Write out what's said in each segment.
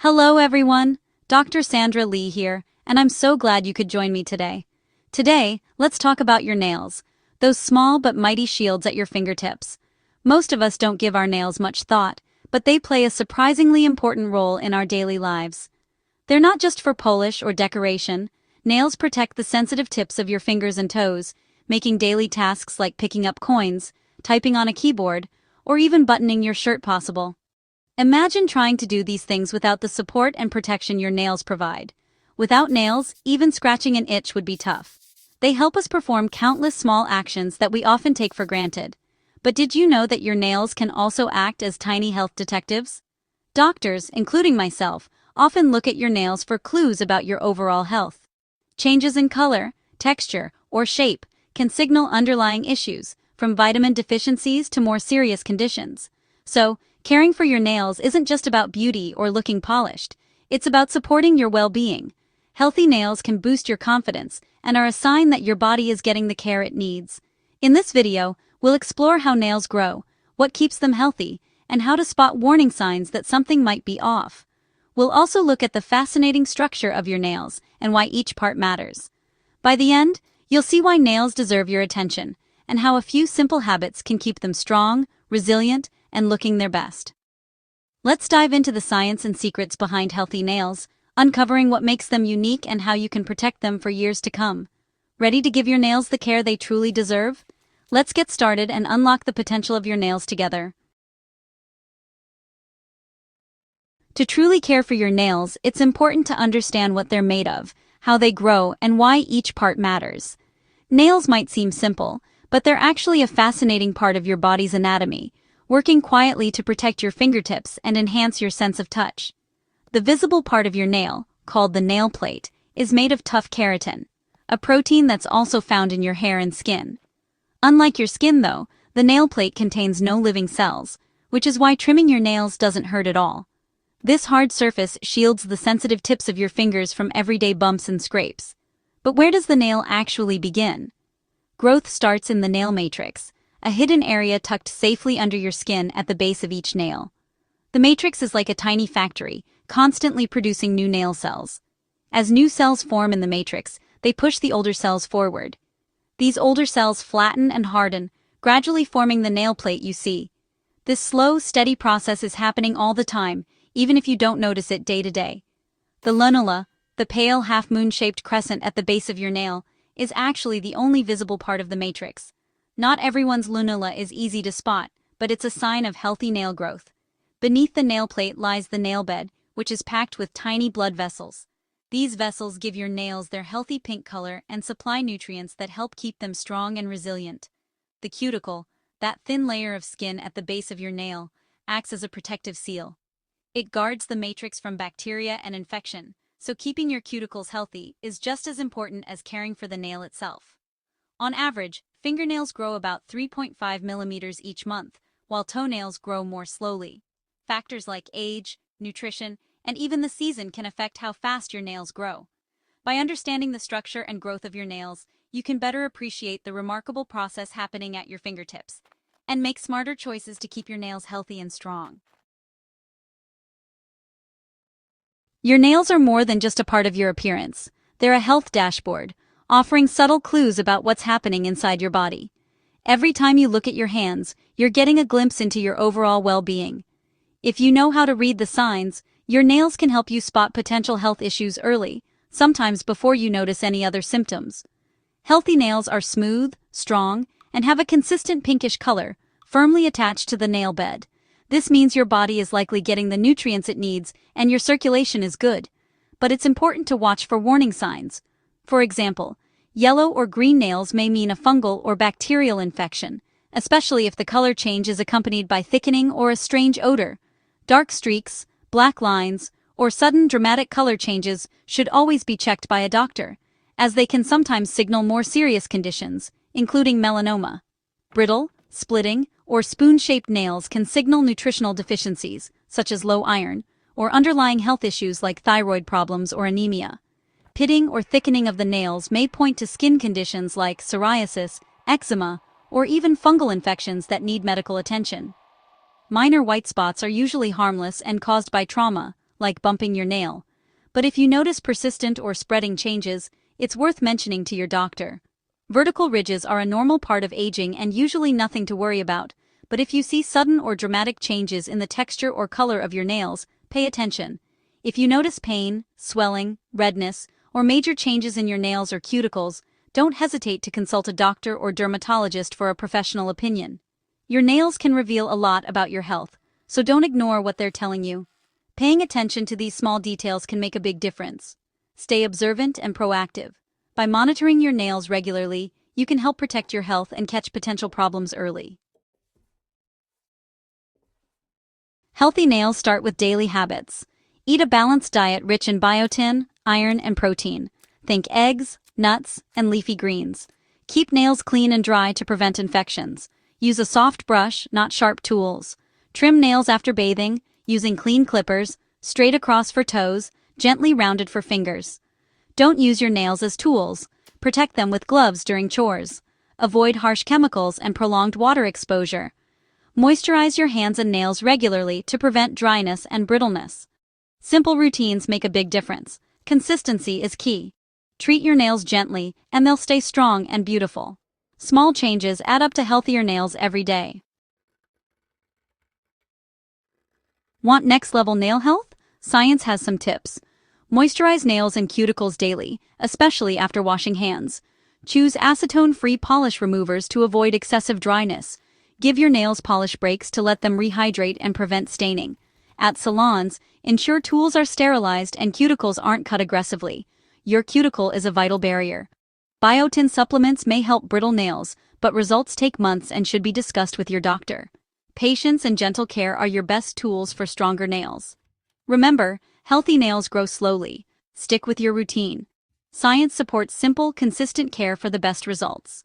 Hello everyone, Dr. Sandra Lee here, and I'm so glad you could join me today. Today, let's talk about your nails, those small but mighty shields at your fingertips. Most of us don't give our nails much thought, but they play a surprisingly important role in our daily lives. They're not just for polish or decoration. Nails protect the sensitive tips of your fingers and toes, making daily tasks like picking up coins, typing on a keyboard, or even buttoning your shirt possible. Imagine trying to do these things without the support and protection your nails provide. Without nails, even scratching an itch would be tough. They help us perform countless small actions that we often take for granted. But did you know that your nails can also act as tiny health detectives? Doctors, including myself, often look at your nails for clues about your overall health. Changes in color, texture, or shape can signal underlying issues, from vitamin deficiencies to more serious conditions. So, caring for your nails isn't just about beauty or looking polished, it's about supporting your well-being. Healthy nails can boost your confidence and are a sign that your body is getting the care it needs. In this video, we'll explore how nails grow, what keeps them healthy, and how to spot warning signs that something might be off. We'll also look at the fascinating structure of your nails and why each part matters. By the end, you'll see why nails deserve your attention, and how a few simple habits can keep them strong, resilient, and looking their best. Let's dive into the science and secrets behind healthy nails, uncovering what makes them unique and how you can protect them for years to come. Ready to give your nails the care they truly deserve? Let's get started and unlock the potential of your nails together. To truly care for your nails, it's important to understand what they're made of, how they grow, and why each part matters. Nails might seem simple, but they're actually a fascinating part of your body's anatomy, working quietly to protect your fingertips and enhance your sense of touch. The visible part of your nail, called the nail plate, is made of tough keratin, a protein that's also found in your hair and skin. Unlike your skin though, the nail plate contains no living cells, which is why trimming your nails doesn't hurt at all. This hard surface shields the sensitive tips of your fingers from everyday bumps and scrapes. But where does the nail actually begin? Growth starts in the nail matrix, a hidden area tucked safely under your skin at the base of each nail. The matrix is like a tiny factory, constantly producing new nail cells. As new cells form in the matrix, they push the older cells forward. These older cells flatten and harden, gradually forming the nail plate you see. This slow, steady process is happening all the time, even if you don't notice it day to day. The lunula, the pale half-moon-shaped crescent at the base of your nail, is actually the only visible part of the matrix. Not everyone's lunula is easy to spot, but it's a sign of healthy nail growth. Beneath the nail plate lies the nail bed, which is packed with tiny blood vessels. These vessels give your nails their healthy pink color and supply nutrients that help keep them strong and resilient. The cuticle, that thin layer of skin at the base of your nail, acts as a protective seal. It guards the matrix from bacteria and infection, so keeping your cuticles healthy is just as important as caring for the nail itself. On average, fingernails grow about 3.5 millimeters each month, while toenails grow more slowly. Factors like age, nutrition, and even the season can affect how fast your nails grow. By understanding the structure and growth of your nails, you can better appreciate the remarkable process happening at your fingertips, and make smarter choices to keep your nails healthy and strong. Your nails are more than just a part of your appearance. They're a health dashboard, offering subtle clues about what's happening inside your body. Every time you look at your hands, you're getting a glimpse into your overall well-being. If you know how to read the signs, your nails can help you spot potential health issues early, sometimes before you notice any other symptoms. Healthy nails are smooth, strong, and have a consistent pinkish color, firmly attached to the nail bed. This means your body is likely getting the nutrients it needs and your circulation is good. But it's important to watch for warning signs. For example, yellow or green nails may mean a fungal or bacterial infection, especially if the color change is accompanied by thickening or a strange odor. Dark streaks, black lines, or sudden dramatic color changes should always be checked by a doctor, as they can sometimes signal more serious conditions, including melanoma. Brittle, splitting, or spoon-shaped nails can signal nutritional deficiencies, such as low iron, or underlying health issues like thyroid problems or anemia. Pitting or thickening of the nails may point to skin conditions like psoriasis, eczema, or even fungal infections that need medical attention. Minor white spots are usually harmless and caused by trauma, like bumping your nail. But if you notice persistent or spreading changes, it's worth mentioning to your doctor. Vertical ridges are a normal part of aging and usually nothing to worry about, but if you see sudden or dramatic changes in the texture or color of your nails, pay attention. If you notice pain, swelling, redness, or major changes in your nails or cuticles, don't hesitate to consult a doctor or dermatologist for a professional opinion. Your nails can reveal a lot about your health, so don't ignore what they're telling you. Paying attention to these small details can make a big difference. Stay observant and proactive. By monitoring your nails regularly, you can help protect your health and catch potential problems early. Healthy nails start with daily habits. Eat a balanced diet rich in biotin, iron, and protein. Think eggs, nuts, and leafy greens. Keep nails clean and dry to prevent infections. Use a soft brush, not sharp tools. Trim nails after bathing, using clean clippers, straight across for toes, gently rounded for fingers. Don't use your nails as tools. Protect them with gloves during chores. Avoid harsh chemicals and prolonged water exposure. Moisturize your hands and nails regularly to prevent dryness and brittleness. Simple routines make a big difference. Consistency is key. Treat your nails gently, and they'll stay strong and beautiful. Small changes add up to healthier nails every day. Want next-level nail health? Science has some tips. Moisturize nails and cuticles daily, especially after washing hands. Choose acetone-free polish removers to avoid excessive dryness. Give your nails polish breaks to let them rehydrate and prevent staining. At salons, ensure tools are sterilized and cuticles aren't cut aggressively. Your cuticle is a vital barrier. Biotin supplements may help brittle nails, but results take months and should be discussed with your doctor. Patience and gentle care are your best tools for stronger nails. Remember, healthy nails grow slowly. Stick with your routine. Science supports simple, consistent care for the best results.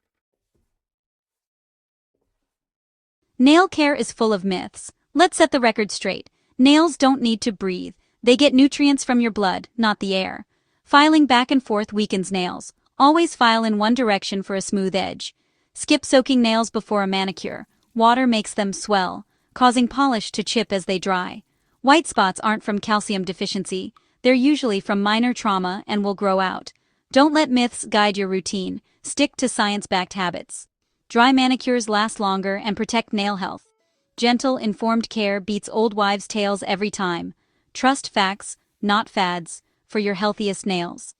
Nail care is full of myths. Let's set the record straight. Nails don't need to breathe. They get nutrients from your blood, not the air. Filing back and forth weakens nails. Always file in one direction for a smooth edge. Skip soaking nails before a manicure. Water makes them swell, causing polish to chip as they dry. White spots aren't from calcium deficiency. They're usually from minor trauma and will grow out. Don't let myths guide your routine. Stick to science-backed habits. Dry manicures last longer and protect nail health. Gentle, informed care beats old wives' tales every time. Trust facts, not fads, for your healthiest nails.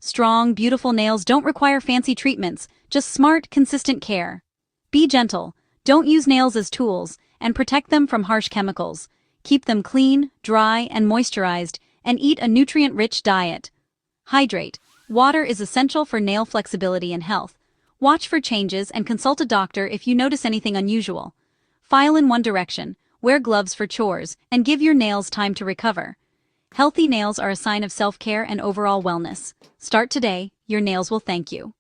Strong, beautiful nails don't require fancy treatments, just smart, consistent care. Be gentle. Don't use nails as tools, and protect them from harsh chemicals. Keep them clean, dry, and moisturized, and eat a nutrient-rich diet. Hydrate. Water is essential for nail flexibility and health. Watch for changes and consult a doctor if you notice anything unusual. File in one direction, wear gloves for chores, and give your nails time to recover. Healthy nails are a sign of self-care and overall wellness. Start today, your nails will thank you.